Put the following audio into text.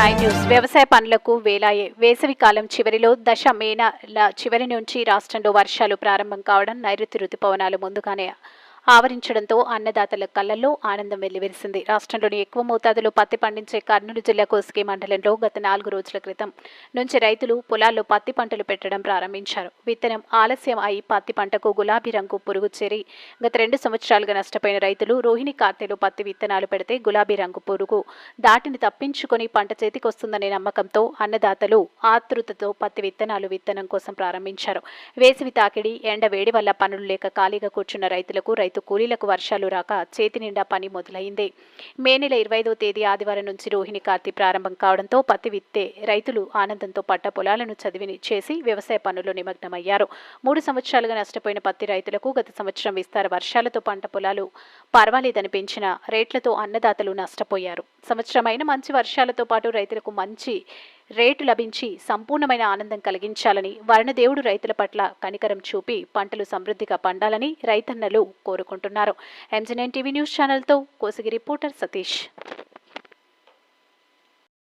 Nine news. వ్యవసాయ పనులకు వేలాయే. వేసవి కాలం చివరిలో మే నెల చివరి నుంచి రాష్ట్రంలో వర్షాలు ప్రారంభం కావడం, నైరుతి రుతుపవనాలు ముందుగానే ఆవరించడంతో అన్నదాతల కళ్లలో ఆనందం వెల్లివిరిసింది. రాష్ట్రంలోని ఎక్కువ మోతాదులో పత్తి పండించే కర్నూలు జిల్లా కోస్గి మండలంలో గత 4 రోజుల క్రితం నుంచి రైతులు పొలాల్లో పత్తి పంటలు పెట్టడం ప్రారంభించారు. విత్తనం ఆలస్యం అయి పత్తి పంటకు గులాబీ రంగు పురుగు చేరి గత 2 సంవత్సరాలుగా నష్టపోయిన రైతులు రోహిణి కార్తెలో పత్తి విత్తనాలు పెడితే గులాబీ రంగు పురుగు దాటిని తప్పించుకొని పంట చేతికొస్తుందనే నమ్మకంతో అన్నదాతలు ఆతృతతో పత్తి విత్తనం కోసం ప్రారంభించారు. వేసవి తాకిడి, ఎండ వేడి వల్ల పనులు లేక ఖాళీగా కూర్చున్న రైతు కూలీలకు వర్షాలు రాక చేతి నిండా పని మొదలైంది. మే నెల 25వ తేదీ ఆదివారం నుంచి రోహిణి కార్తీ ప్రారంభం కావడంతో పత్తి విత్తే రైతులు ఆనందంతో పట్ట పొలాలను చేసి వ్యవసాయ పనుల్లో నిమగ్నమయ్యారు. 3 సంవత్సరాలుగా నష్టపోయిన పత్తి రైతులకు గత సంవత్సరం విస్తార వర్షాలతో పంట పొలాలు పర్వాలేదని పెంచిన రేట్లతో అన్నదాతలు నష్టపోయారు. సంవత్సరమైన మంచి వర్షాలతో పాటు రైతులకు మంచి రేటు లభించి సంపూర్ణమైన ఆనందం కలిగించాలని వర్ణదేవుడు రైతుల పట్ల కనికరం చూపి పంటలు సమృద్ధిగా పండాలని రైతన్నలు కోరుకుంటున్నారు. MG9 టీవీ న్యూస్ ఛానల్తో కోసిగి రిపోర్టర్ సతీష్.